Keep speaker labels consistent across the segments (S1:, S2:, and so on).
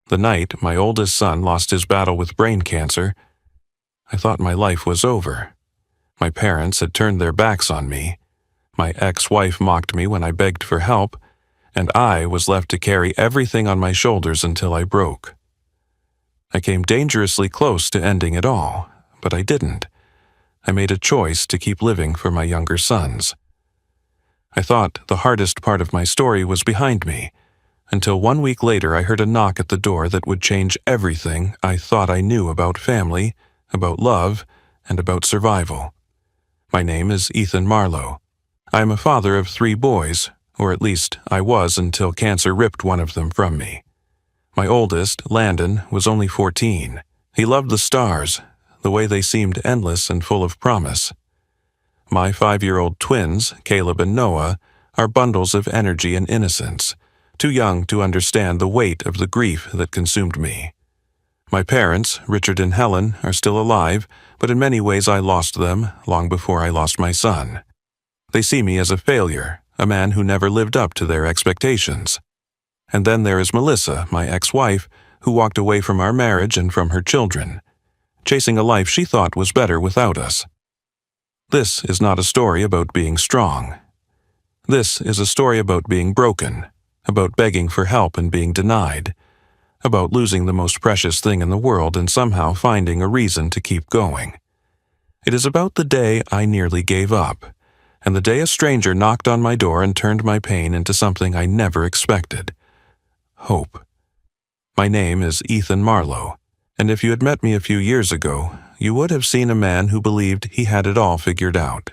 S1: The night my oldest son lost his battle with brain cancer, I thought my life was over. My parents had turned their backs on me. My ex-wife mocked me when I begged for help, and I was left to carry everything on my shoulders until I broke. I came dangerously close to ending it all, but I didn't. I made a choice to keep living for my younger sons. I thought the hardest part of my story was behind me, until 1 week later I heard a knock at the door that would change everything I thought I knew about family, about love, and about survival. My name is Ethan Marlowe. I am a father of 3 boys, or at least I was until cancer ripped one of them from me. My oldest, Landon, was only 14. He loved the stars, the way they seemed endless and full of promise. My 5-year-old twins, Caleb and Noah, are bundles of energy and innocence, too young to understand the weight of the grief that consumed me. My parents, Richard and Helen, are still alive, but in many ways I lost them long before I lost my son. They see me as a failure, a man who never lived up to their expectations. And then there is Melissa, my ex-wife, who walked away from our marriage and from her children, chasing a life she thought was better without us. This is not a story about being strong. This is a story about being broken, about begging for help and being denied, about losing the most precious thing in the world and somehow finding a reason to keep going. It is about the day I nearly gave up, and the day a stranger knocked on my door and turned my pain into something I never expected. Hope. My name is Ethan Marlowe, and if you had met me a few years ago, you would have seen a man who believed he had it all figured out.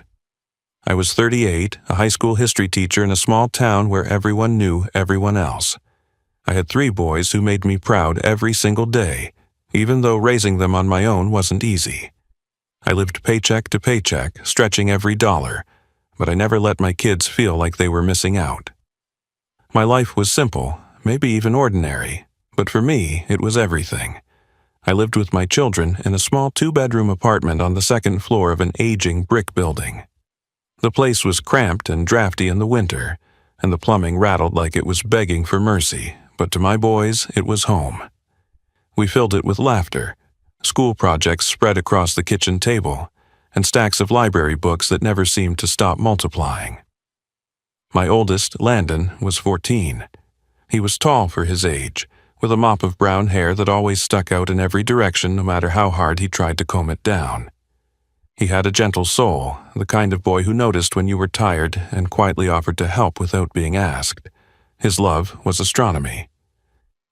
S1: I was 38, a high school history teacher in a small town where everyone knew everyone else. I had 3 boys who made me proud every single day, even though raising them on my own wasn't easy. I lived paycheck to paycheck, stretching every dollar, but I never let my kids feel like they were missing out. My life was simple, maybe even ordinary, but for me, it was everything. I lived with my children in a small 2-bedroom apartment on the 2nd floor of an aging brick building. The place was cramped and drafty in the winter, and the plumbing rattled like it was begging for mercy, but to my boys, it was home. We filled it with laughter, school projects spread across the kitchen table, and stacks of library books that never seemed to stop multiplying. My oldest, Landon, was 14. He was tall for his age, with a mop of brown hair that always stuck out in every direction no matter how hard he tried to comb it down. He had a gentle soul, the kind of boy who noticed when you were tired and quietly offered to help without being asked. His love was astronomy.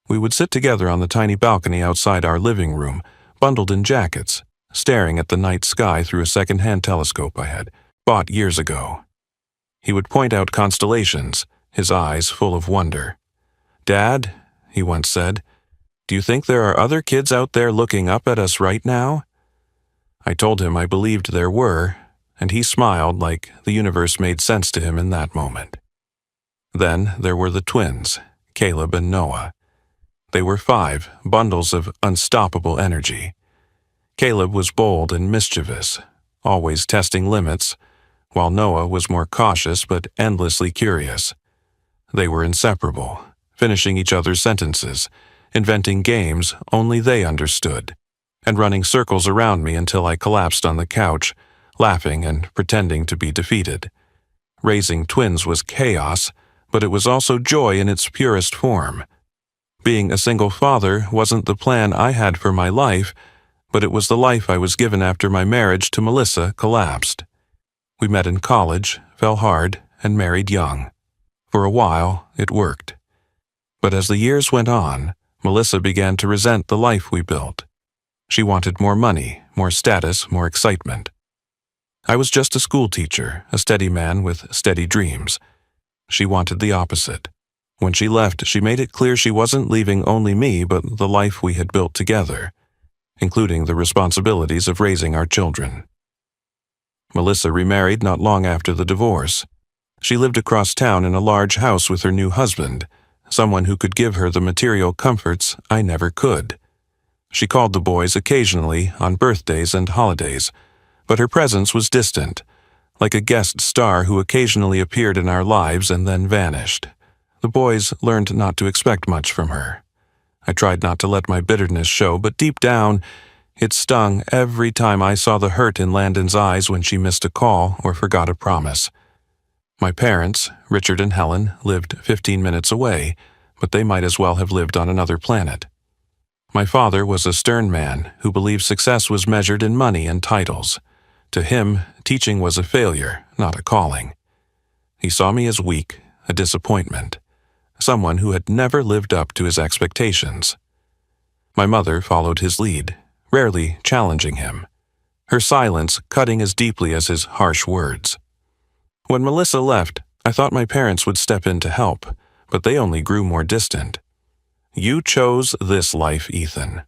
S1: We would sit together on the tiny balcony outside our living room, bundled in jackets, staring at the night sky through a second-hand telescope I had bought years ago. He would point out constellations, his eyes full of wonder. "Dad," he once said, "do you think there are other kids out there looking up at us right now?" I told him I believed there were, and he smiled like the universe made sense to him in that moment. Then there were the twins, Caleb and Noah. They were 5 bundles of unstoppable energy. Caleb was bold and mischievous, always testing limits, while Noah was more cautious but endlessly curious. They were inseparable, finishing each other's sentences, inventing games only they understood, and running circles around me until I collapsed on the couch, laughing and pretending to be defeated. Raising twins was chaos, but it was also joy in its purest form. Being a single father wasn't the plan I had for my life, but it was the life I was given after my marriage to Melissa collapsed. We met in college, fell hard, and married young. For a while, it worked. But as the years went on, Melissa began to resent the life we built. She wanted more money, more status, more excitement. I was just a school teacher, a steady man with steady dreams. She wanted the opposite. When she left, she made it clear she wasn't leaving only me but the life we had built together, including the responsibilities of raising our children. Melissa remarried not long after the divorce. She lived across town in a large house with her new husband, someone who could give her the material comforts I never could. She called the boys occasionally on birthdays and holidays, but her presence was distant, like a guest star who occasionally appeared in our lives and then vanished. The boys learned not to expect much from her. I tried not to let my bitterness show, but deep down, it stung every time I saw the hurt in Landon's eyes when she missed a call or forgot a promise. My parents, Richard and Helen, lived 15 minutes away, but they might as well have lived on another planet. My father was a stern man who believed success was measured in money and titles. To him, teaching was a failure, not a calling. He saw me as weak, a disappointment, someone who had never lived up to his expectations. My mother followed his lead, rarely challenging him, her silence cutting as deeply as his harsh words. When Melissa left, I thought my parents would step in to help, but they only grew more distant. "You chose this life, Ethan,"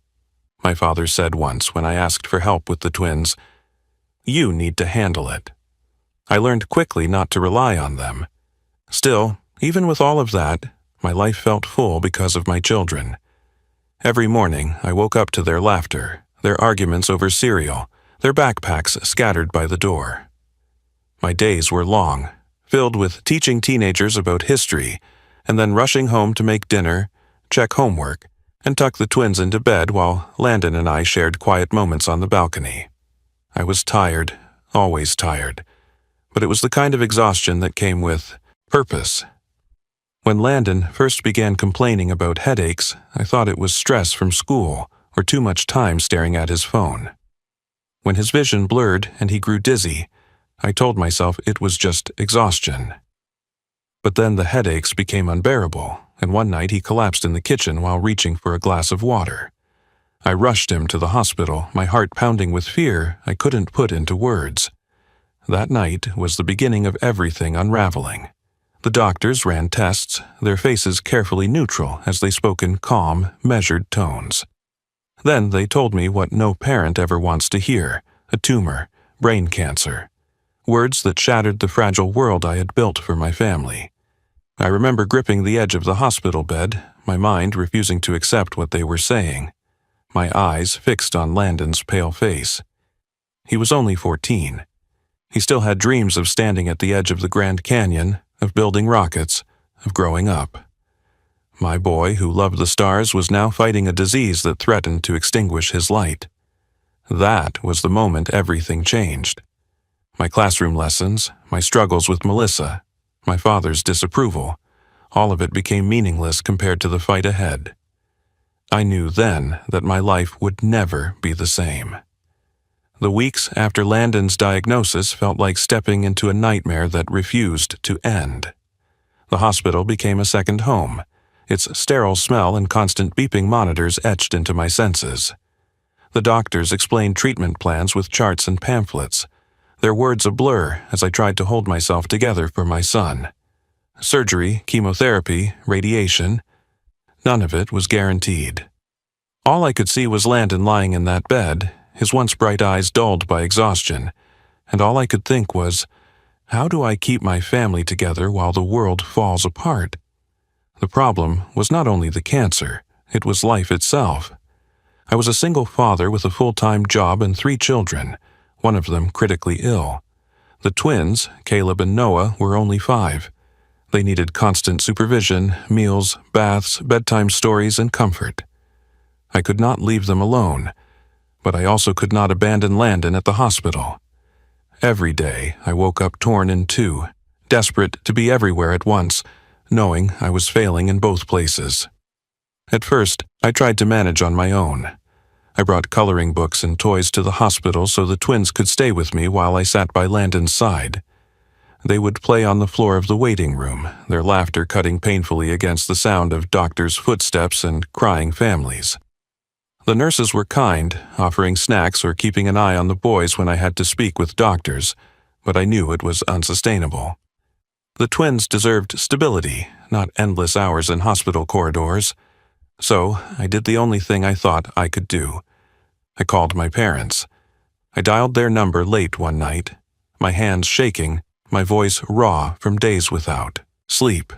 S1: my father said once when I asked for help with the twins. "You need to handle it." I learned quickly not to rely on them. Still, even with all of that, my life felt full because of my children. Every morning, I woke up to their laughter, their arguments over cereal, their backpacks scattered by the door. My days were long, filled with teaching teenagers about history, and then rushing home to make dinner, check homework, and tuck the twins into bed while Landon and I shared quiet moments on the balcony. I was tired, always tired, but it was the kind of exhaustion that came with purpose. When Landon first began complaining about headaches, I thought it was stress from school or too much time staring at his phone. When his vision blurred and he grew dizzy, I told myself it was just exhaustion. But then the headaches became unbearable, and one night he collapsed in the kitchen while reaching for a glass of water. I rushed him to the hospital, my heart pounding with fear I couldn't put into words. That night was the beginning of everything unraveling. The doctors ran tests, their faces carefully neutral as they spoke in calm, measured tones. Then they told me what no parent ever wants to hear: a tumor, brain cancer. Words that shattered the fragile world I had built for my family. I remember gripping the edge of the hospital bed, my mind refusing to accept what they were saying, my eyes fixed on Landon's pale face. He was only 14. He still had dreams of standing at the edge of the Grand Canyon, of building rockets, of growing up. My boy, who loved the stars, was now fighting a disease that threatened to extinguish his light. That was the moment everything changed. My classroom lessons, my struggles with Melissa, my father's disapproval, all of it became meaningless compared to the fight ahead. I knew then that my life would never be the same. The weeks after Landon's diagnosis felt like stepping into a nightmare that refused to end. The hospital became a second home, its sterile smell and constant beeping monitors etched into my senses. The doctors explained treatment plans with charts and pamphlets, their words a blur as I tried to hold myself together for my son. Surgery, chemotherapy, radiation, none of it was guaranteed. All I could see was Landon lying in that bed, his once bright eyes dulled by exhaustion, and all I could think was, how do I keep my family together while the world falls apart? The problem was not only the cancer, it was life itself. I was a single father with a full-time job and 3 children, one of them critically ill. The twins, Caleb and Noah, were only 5. They needed constant supervision, meals, baths, bedtime stories, and comfort. I could not leave them alone, but I also could not abandon Landon at the hospital. Every day, I woke up torn in two, desperate to be everywhere at once, knowing I was failing in both places. At first, I tried to manage on my own. I brought coloring books and toys to the hospital so the twins could stay with me while I sat by Landon's side. They would play on the floor of the waiting room, their laughter cutting painfully against the sound of doctors' footsteps and crying families. The nurses were kind, offering snacks or keeping an eye on the boys when I had to speak with doctors, but I knew it was unsustainable. The twins deserved stability, not endless hours in hospital corridors. So I did the only thing I thought I could do. I called my parents. I dialed their number late one night, my hands shaking, my voice raw from days without sleep.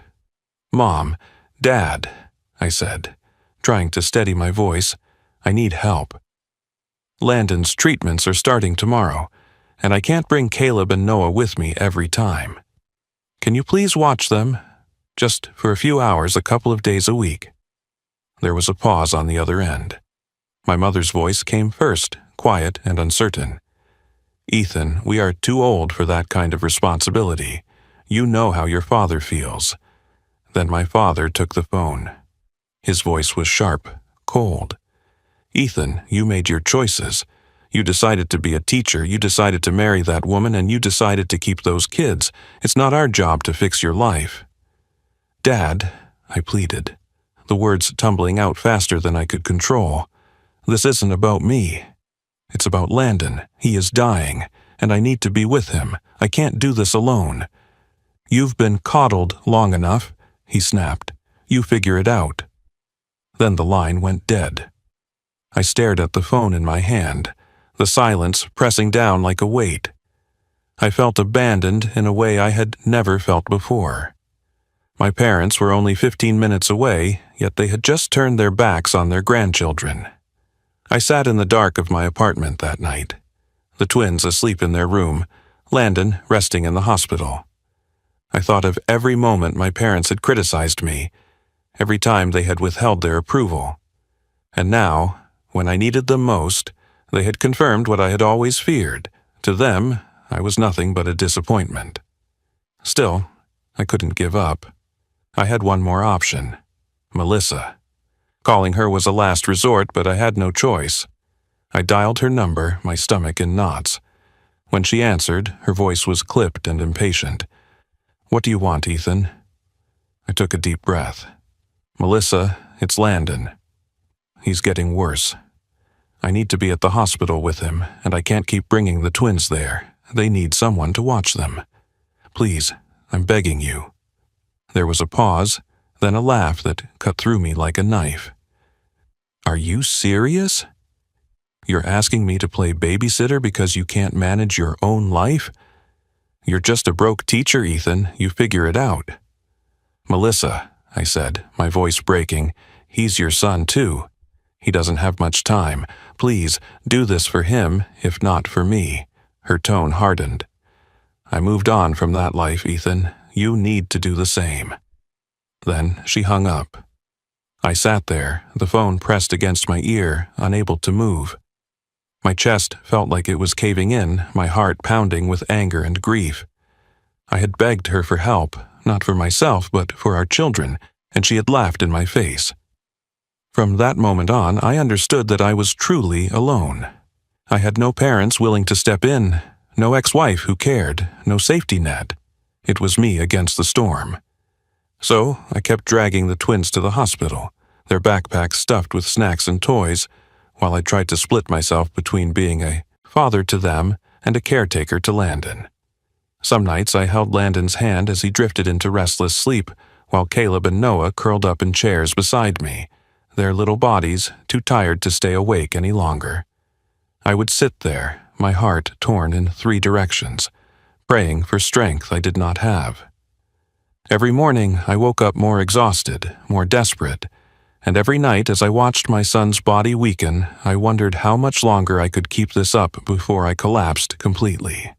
S1: "Mom, Dad," I said, trying to steady my voice. "I need help. Landon's treatments are starting tomorrow, and I can't bring Caleb and Noah with me every time. Can you please watch them? Just for a few hours a couple of days a week?" There was a pause on the other end. My mother's voice came first, quiet and uncertain. "Ethan, we are too old for that kind of responsibility. You know how your father feels." Then my father took the phone. His voice was sharp, cold. "Ethan, you made your choices. You decided to be a teacher, you decided to marry that woman, and you decided to keep those kids. It's not our job to fix your life." "Dad," I pleaded, the words tumbling out faster than I could control. "This isn't about me. It's about Landon. He is dying, and I need to be with him. I can't do this alone." "You've been coddled long enough," he snapped. "You figure it out." Then the line went dead. I stared at the phone in my hand, the silence pressing down like a weight. I felt abandoned in a way I had never felt before. My parents were only 15 minutes away, yet they had just turned their backs on their grandchildren. I sat in the dark of my apartment that night, the twins asleep in their room, Landon resting in the hospital. I thought of every moment my parents had criticized me, every time they had withheld their approval. And now, when I needed them most, they had confirmed what I had always feared. To them, I was nothing but a disappointment. Still, I couldn't give up. I had one more option: Melissa. Calling her was a last resort, but I had no choice. I dialed her number, my stomach in knots. When she answered, her voice was clipped and impatient. "What do you want, Ethan?" I took a deep breath. "Melissa, it's Landon. He's getting worse. I need to be at the hospital with him, and I can't keep bringing the twins there. They need someone to watch them. Please, I'm begging you." There was a pause, then a laugh that cut through me like a knife. "Are you serious? You're asking me to play babysitter because you can't manage your own life? You're just a broke teacher, Ethan. You figure it out." "Melissa," I said, my voice breaking, "he's your son too. He doesn't have much time. Please, do this for him, if not for me." Her tone hardened. "I moved on from that life, Ethan. You need to do the same." Then she hung up. I sat there, the phone pressed against my ear, unable to move. My chest felt like it was caving in, my heart pounding with anger and grief. I had begged her for help, not for myself, but for our children, and she had laughed in my face. From that moment on, I understood that I was truly alone. I had no parents willing to step in, no ex-wife who cared, no safety net. It was me against the storm. So I kept dragging the twins to the hospital, their backpacks stuffed with snacks and toys, while I tried to split myself between being a father to them and a caretaker to Landon. Some nights I held Landon's hand as he drifted into restless sleep, while Caleb and Noah curled up in chairs beside me, their little bodies too tired to stay awake any longer. I would sit there, my heart torn in 3 directions, praying for strength I did not have. Every morning I woke up more exhausted, more desperate, and every night as I watched my son's body weaken, I wondered how much longer I could keep this up before I collapsed completely.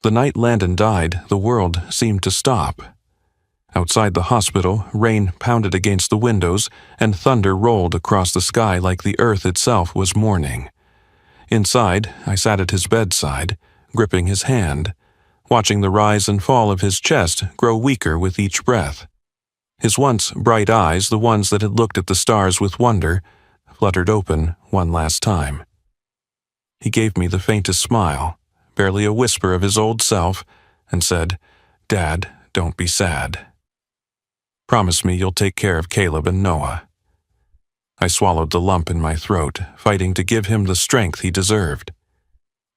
S1: The night Landon died, the world seemed to stop. Outside the hospital, rain pounded against the windows, and thunder rolled across the sky like the earth itself was mourning. Inside, I sat at his bedside, gripping his hand, watching the rise and fall of his chest grow weaker with each breath. His once bright eyes, the ones that had looked at the stars with wonder, fluttered open one last time. He gave me the faintest smile, barely a whisper of his old self, and said, "Dad, don't be sad. Promise me you'll take care of Caleb and Noah." I swallowed the lump in my throat, fighting to give him the strength he deserved.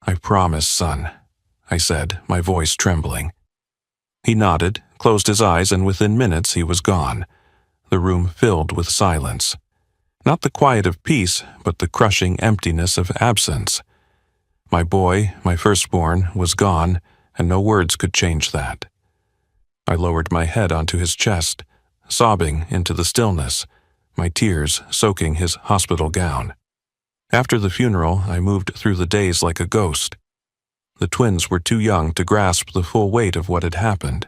S1: "I promise, son," I said, my voice trembling. He nodded, closed his eyes, and within minutes he was gone, the room filled with silence. Not the quiet of peace, but the crushing emptiness of absence. My boy, my firstborn, was gone, and no words could change that. I lowered my head onto his chest, sobbing into the stillness, my tears soaking his hospital gown. After the funeral, I moved through the days like a ghost. The twins were too young to grasp the full weight of what had happened.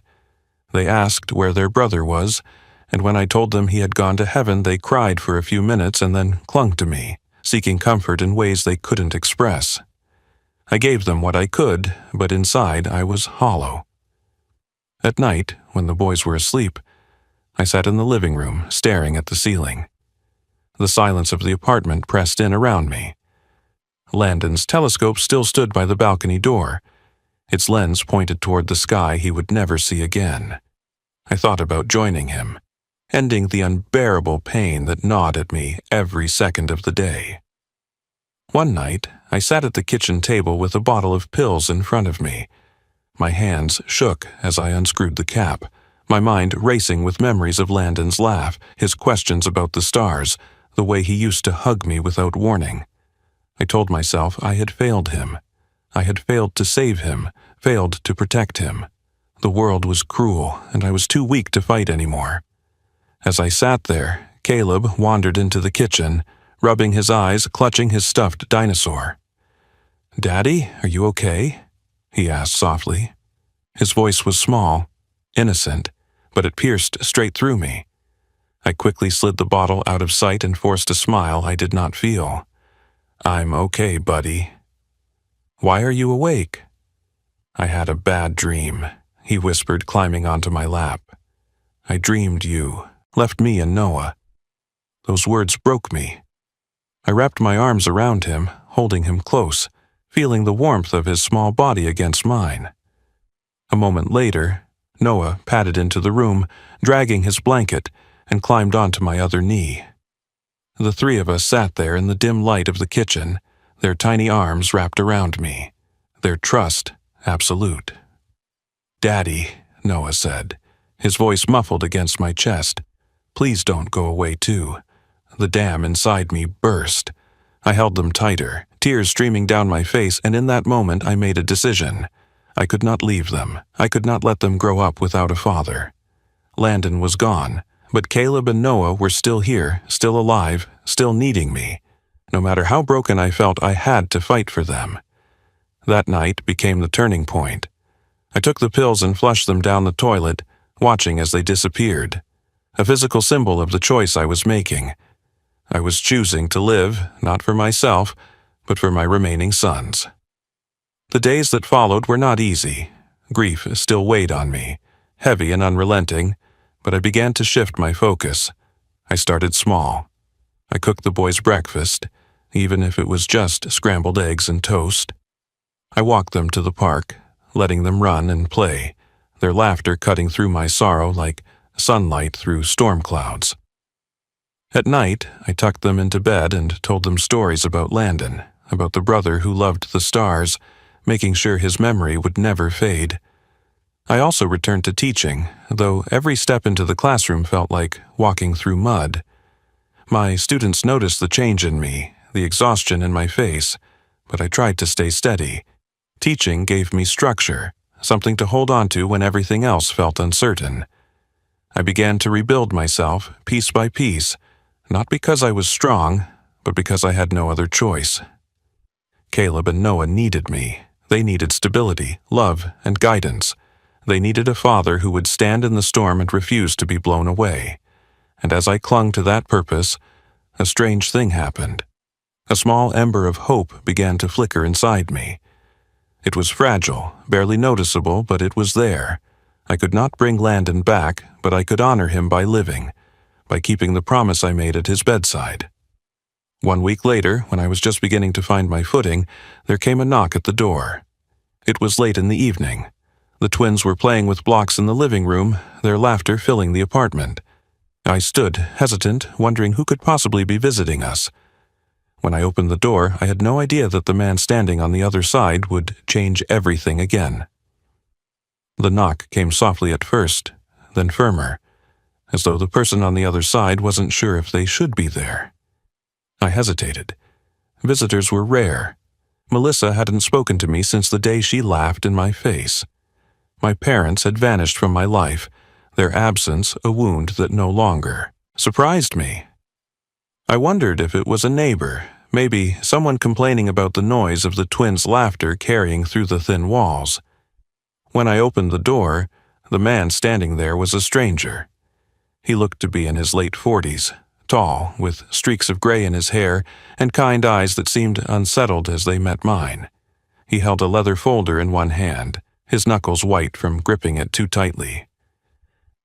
S1: They asked where their brother was, and when I told them he had gone to heaven, they cried for a few minutes and then clung to me, seeking comfort in ways they couldn't express. I gave them what I could, but inside I was hollow. At night, when the boys were asleep, I sat in the living room, staring at the ceiling. The silence of the apartment pressed in around me. Landon's telescope still stood by the balcony door, its lens pointed toward the sky he would never see again. I thought about joining him, ending the unbearable pain that gnawed at me every second of the day. One night, I sat at the kitchen table with a bottle of pills in front of me. My hands shook as I unscrewed the cap, my mind racing with memories of Landon's laugh, his questions about the stars, the way he used to hug me without warning. I told myself I had failed him. I had failed to save him, failed to protect him. The world was cruel, and I was too weak to fight anymore. As I sat there, Caleb wandered into the kitchen, rubbing his eyes, clutching his stuffed dinosaur. "Daddy, are you okay?" he asked softly. His voice was small, innocent, but it pierced straight through me. I quickly slid the bottle out of sight and forced a smile I did not feel. "I'm okay, buddy." "Why are you awake?" "I had a bad dream," he whispered, climbing onto my lap. "I dreamed you left me and Noah." Those words broke me. I wrapped my arms around him, holding him close, feeling the warmth of his small body against mine. A moment later, Noah padded into the room, dragging his blanket, and climbed onto my other knee. The three of us sat there in the dim light of the kitchen, their tiny arms wrapped around me, their trust absolute. "Daddy," Noah said, his voice muffled against my chest, "please don't go away too." The dam inside me burst. I held them tighter, tears streaming down my face, and in that moment I made a decision. I could not leave them. I could not let them grow up without a father. Landon was gone, but Caleb and Noah were still here, still alive, still needing me. No matter how broken I felt, I had to fight for them. That night became the turning point. I took the pills and flushed them down the toilet, watching as they disappeared. A physical symbol of the choice I was making. I was choosing to live, not for myself, but for my remaining sons. The days that followed were not easy. Grief still weighed on me, heavy and unrelenting, but I began to shift my focus. I started small. I cooked the boys breakfast, even if it was just scrambled eggs and toast. I walked them to the park, letting them run and play, their laughter cutting through my sorrow like sunlight through storm clouds. At night, I tucked them into bed and told them stories about Landon, about the brother who loved the stars, making sure his memory would never fade. I also returned to teaching, though every step into the classroom felt like walking through mud. My students noticed the change in me, the exhaustion in my face, but I tried to stay steady. Teaching gave me structure, something to hold on to when everything else felt uncertain. I began to rebuild myself, piece by piece, not because I was strong, but because I had no other choice. Caleb and Noah needed me. They needed stability, love, and guidance. They needed a father who would stand in the storm and refuse to be blown away. And as I clung to that purpose, a strange thing happened. A small ember of hope began to flicker inside me. It was fragile, barely noticeable, but it was there. I could not bring Landon back, but I could honor him by living, by keeping the promise I made at his bedside. 1 week later, when I was just beginning to find my footing, there came a knock at the door. It was late in the evening. The twins were playing with blocks in the living room, their laughter filling the apartment. I stood, hesitant, wondering who could possibly be visiting us. When I opened the door, I had no idea that the man standing on the other side would change everything again. The knock came softly at first, then firmer, as though the person on the other side wasn't sure if they should be there. I hesitated. Visitors were rare. Melissa hadn't spoken to me since the day she laughed in my face. My parents had vanished from my life, their absence a wound that no longer surprised me. I wondered if it was a neighbor, maybe someone complaining about the noise of the twins' laughter carrying through the thin walls. When I opened the door, the man standing there was a stranger. He looked to be in his late 40s, tall, with streaks of gray in his hair and kind eyes that seemed unsettled as they met mine. He held a leather folder in one hand, his knuckles white from gripping it too tightly.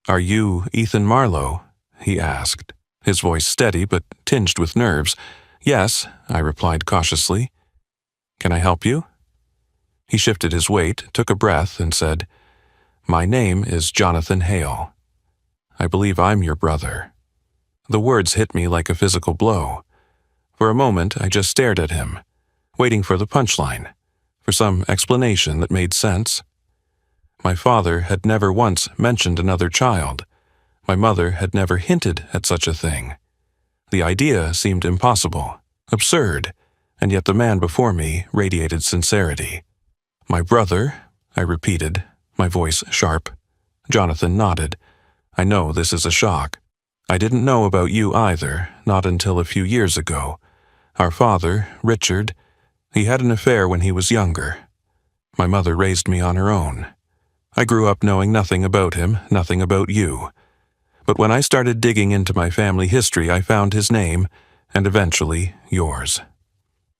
S1: "Are you Ethan Marlowe?" he asked, his voice steady but tinged with nerves. "Yes," I replied cautiously. "Can I help you?" He shifted his weight, took a breath, and said, "My name is Jonathan Hale. I believe I'm your brother." The words hit me like a physical blow. For a moment, I just stared at him, waiting for the punchline, for some explanation that made sense. My father had never once mentioned another child. My mother had never hinted at such a thing. The idea seemed impossible, absurd, and yet the man before me radiated sincerity. "My brother," I repeated, my voice sharp. Jonathan nodded. "I know this is a shock. I didn't know about you either, not until a few years ago. Our father, Richard, he had an affair when he was younger. My mother raised me on her own. I grew up knowing nothing about him, nothing about you. But when I started digging into my family history, I found his name, and eventually yours."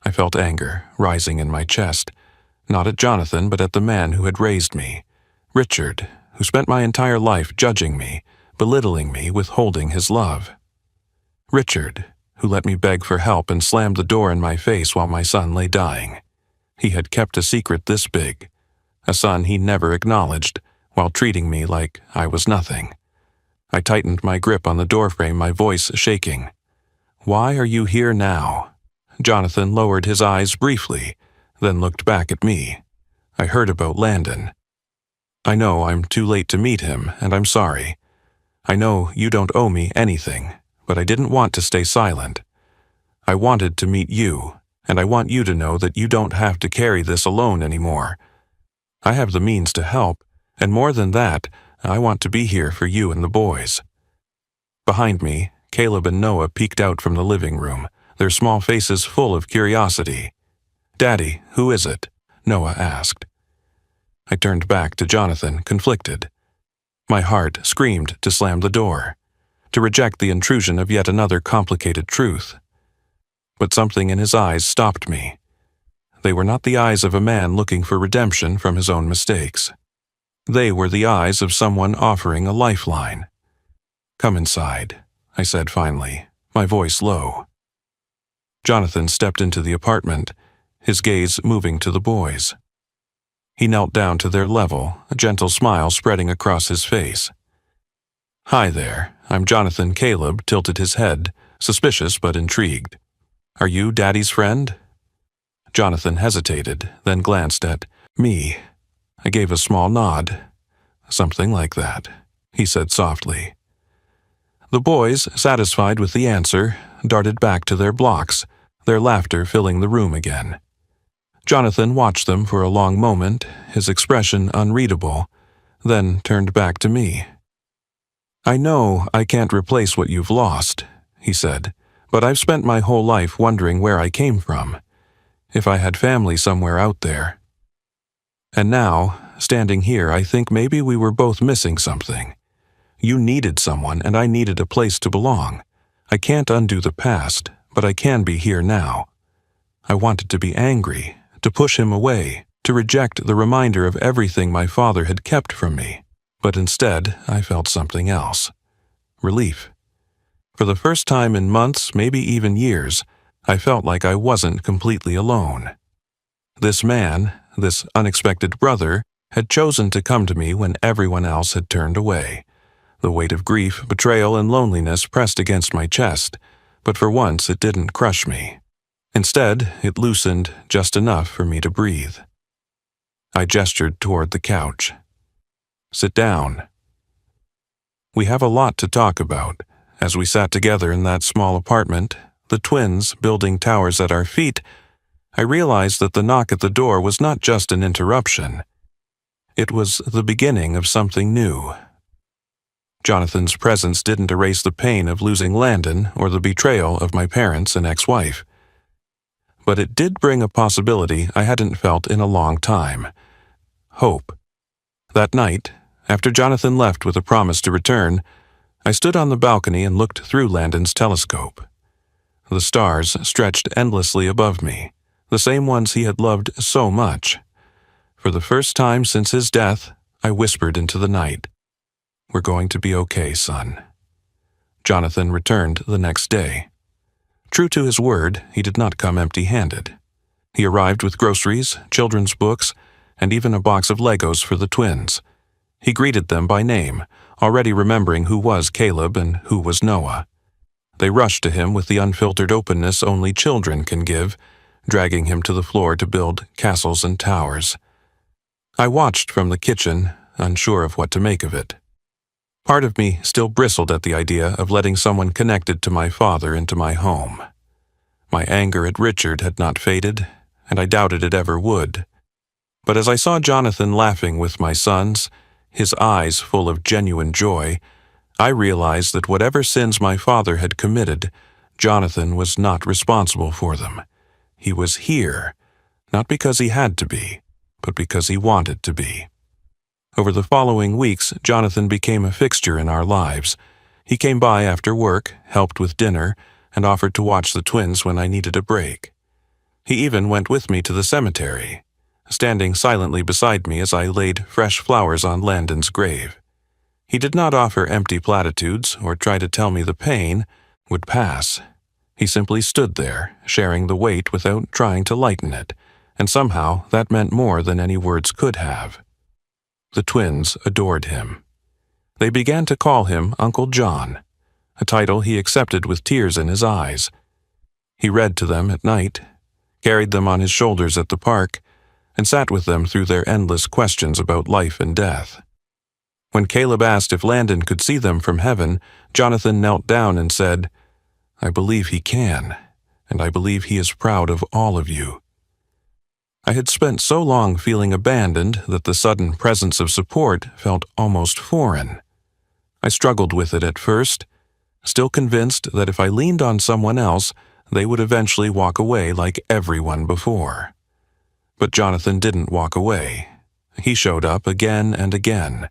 S1: I felt anger rising in my chest, not at Jonathan, but at the man who had raised me, Richard, who spent my entire life judging me, belittling me, withholding his love. Richard, who let me beg for help and slammed the door in my face while my son lay dying. He had kept a secret this big, a son he never acknowledged, while treating me like I was nothing. I tightened my grip on the doorframe, my voice shaking. "Why are you here now?" Jonathan lowered his eyes briefly, then looked back at me. "I heard about Landon. I know I'm too late to meet him, and I'm sorry. I know you don't owe me anything, but I didn't want to stay silent. I wanted to meet you, and I want you to know that you don't have to carry this alone anymore. I have the means to help, and more than that, I want to be here for you and the boys." Behind me, Caleb and Noah peeked out from the living room, their small faces full of curiosity. "Daddy, who is it?" Noah asked. I turned back to Jonathan, conflicted. My heart screamed to slam the door, to reject the intrusion of yet another complicated truth. But something in his eyes stopped me. They were not the eyes of a man looking for redemption from his own mistakes. They were the eyes of someone offering a lifeline. "Come inside," I said finally, my voice low. Jonathan stepped into the apartment, his gaze moving to the boys. He knelt down to their level, a gentle smile spreading across his face. "Hi there, I'm Jonathan." Caleb tilted his head, suspicious but intrigued. "Are you Daddy's friend?" Jonathan hesitated, then glanced at me. I gave a small nod. "Something like that," he said softly. The boys, satisfied with the answer, darted back to their blocks, their laughter filling the room again. Jonathan watched them for a long moment, his expression unreadable, then turned back to me. "I know I can't replace what you've lost," he said, "but I've spent my whole life wondering where I came from, if I had family somewhere out there. And now, standing here, I think maybe we were both missing something. You needed someone, and I needed a place to belong. I can't undo the past, but I can be here now." I wanted to be angry, to push him away, to reject the reminder of everything my father had kept from me. But instead, I felt something else. Relief. For the first time in months, maybe even years, I felt like I wasn't completely alone. This man, this unexpected brother, had chosen to come to me when everyone else had turned away. The weight of grief, betrayal, and loneliness pressed against my chest, but for once it didn't crush me. Instead, it loosened just enough for me to breathe. I gestured toward the couch. "Sit down." We have a lot to talk about. As we sat together in that small apartment, the twins building towers at our feet, I realized that the knock at the door was not just an interruption. It was the beginning of something new. Jonathan's presence didn't erase the pain of losing Landon or the betrayal of my parents and ex-wife. But it did bring a possibility I hadn't felt in a long time. Hope. That night, after Jonathan left with a promise to return, I stood on the balcony and looked through Landon's telescope. The stars stretched endlessly above me, the same ones he had loved so much. For the first time since his death, I whispered into the night, "We're going to be okay, son." Jonathan returned the next day. True to his word, he did not come empty-handed. He arrived with groceries, children's books, and even a box of Legos for the twins. He greeted them by name, already remembering who was Caleb and who was Noah. They rushed to him with the unfiltered openness only children can give, dragging him to the floor to build castles and towers. I watched from the kitchen, unsure of what to make of it. Part of me still bristled at the idea of letting someone connected to my father into my home. My anger at Richard had not faded, and I doubted it ever would. But as I saw Jonathan laughing with my sons, his eyes full of genuine joy, I realized that whatever sins my father had committed, Jonathan was not responsible for them. He was here, not because he had to be, but because he wanted to be. Over the following weeks, Jonathan became a fixture in our lives. He came by after work, helped with dinner, and offered to watch the twins when I needed a break. He even went with me to the cemetery, standing silently beside me as I laid fresh flowers on Landon's grave. He did not offer empty platitudes or try to tell me the pain would pass. He simply stood there, sharing the weight without trying to lighten it, and somehow that meant more than any words could have. The twins adored him. They began to call him Uncle John, a title he accepted with tears in his eyes. He read to them at night, carried them on his shoulders at the park, and sat with them through their endless questions about life and death. When Caleb asked if Landon could see them from heaven, Jonathan knelt down and said, "I believe he can, and I believe he is proud of all of you." I had spent so long feeling abandoned that the sudden presence of support felt almost foreign. I struggled with it at first, still convinced that if I leaned on someone else, they would eventually walk away like everyone before. But Jonathan didn't walk away. He showed up again and again,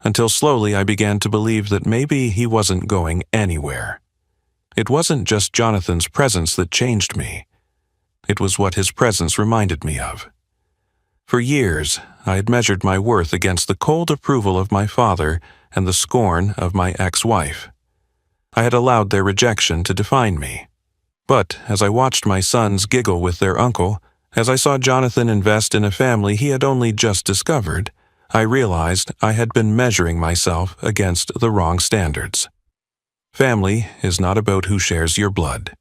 S1: until slowly I began to believe that maybe he wasn't going anywhere. It wasn't just Jonathan's presence that changed me. It was what his presence reminded me of. For years, I had measured my worth against the cold approval of my father and the scorn of my ex-wife. I had allowed their rejection to define me. But as I watched my sons giggle with their uncle, as I saw Jonathan invest in a family he had only just discovered, I realized I had been measuring myself against the wrong standards. Family is not about who shares your blood.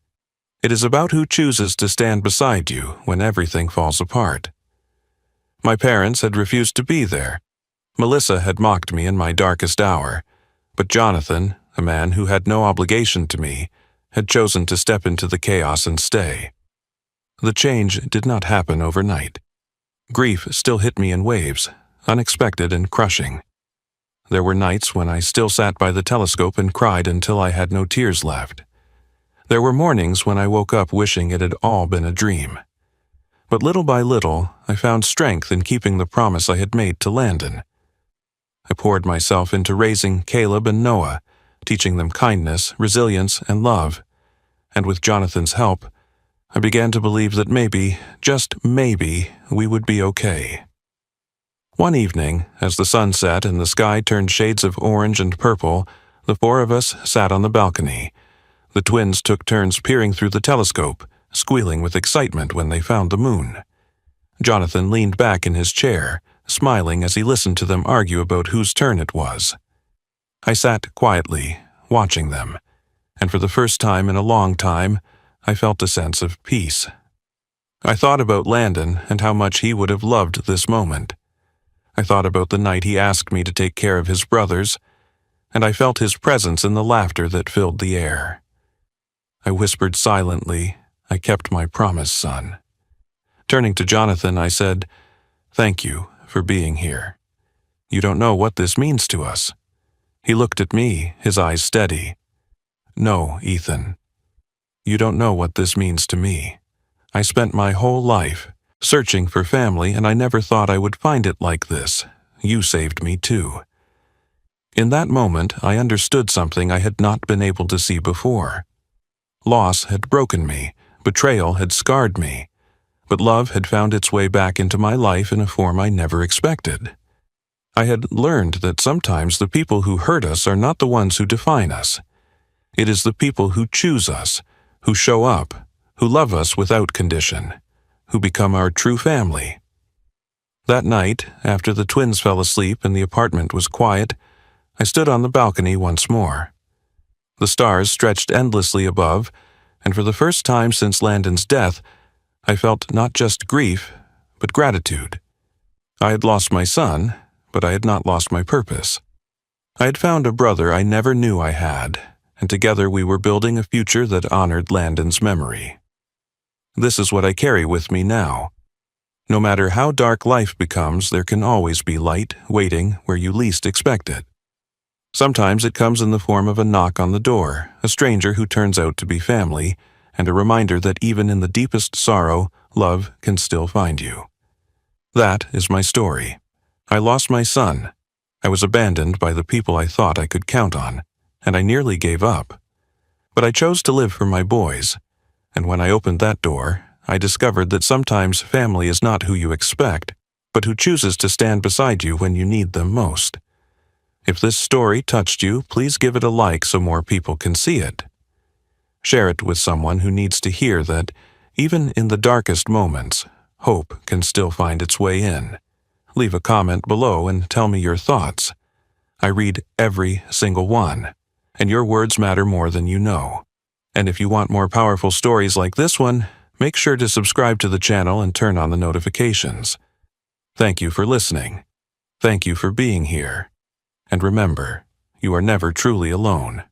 S1: It is about who chooses to stand beside you when everything falls apart. My parents had refused to be there. Melissa had mocked me in my darkest hour, but Jonathan, a man who had no obligation to me, had chosen to step into the chaos and stay. The change did not happen overnight. Grief still hit me in waves, unexpected and crushing. There were nights when I still sat by the telescope and cried until I had no tears left. There were mornings when I woke up wishing it had all been a dream. But little by little, I found strength in keeping the promise I had made to Landon. I poured myself into raising Caleb and Noah, teaching them kindness, resilience, and love. And with Jonathan's help, I began to believe that maybe, just maybe, we would be okay. One evening, as the sun set and the sky turned shades of orange and purple, the four of us sat on the balcony. The twins took turns peering through the telescope, squealing with excitement when they found the moon. Jonathan leaned back in his chair, smiling as he listened to them argue about whose turn it was. I sat quietly, watching them, and for the first time in a long time, I felt a sense of peace. I thought about Landon and how much he would have loved this moment. I thought about the night he asked me to take care of his brothers, and I felt his presence in the laughter that filled the air. I whispered silently, "I kept my promise, son." Turning to Jonathan, I said, "Thank you for being here. You don't know what this means to us." He looked at me, his eyes steady. "No, Ethan. You don't know what this means to me. I spent my whole life searching for family, and I never thought I would find it like this. You saved me too." In that moment, I understood something I had not been able to see before. Loss had broken me, betrayal had scarred me, but love had found its way back into my life in a form I never expected. I had learned that sometimes the people who hurt us are not the ones who define us. It is the people who choose us, who show up, who love us without condition, who become our true family. That night, after the twins fell asleep and the apartment was quiet, I stood on the balcony once more. The stars stretched endlessly above, and for the first time since Landon's death, I felt not just grief, but gratitude. I had lost my son, but I had not lost my purpose. I had found a brother I never knew I had, and together we were building a future that honored Landon's memory. This is what I carry with me now. No matter how dark life becomes, there can always be light waiting where you least expect it. Sometimes it comes in the form of a knock on the door, a stranger who turns out to be family, and a reminder that even in the deepest sorrow, love can still find you. That is my story. I lost my son. I was abandoned by the people I thought I could count on, and I nearly gave up. But I chose to live for my boys, and when I opened that door, I discovered that sometimes family is not who you expect, but who chooses to stand beside you when you need them most. If this story touched you, please give it a like so more people can see it. Share it with someone who needs to hear that, even in the darkest moments, hope can still find its way in. Leave a comment below and tell me your thoughts. I read every single one, and your words matter more than you know. And if you want more powerful stories like this one, make sure to subscribe to the channel and turn on the notifications. Thank you for listening. Thank you for being here. And remember, you are never truly alone.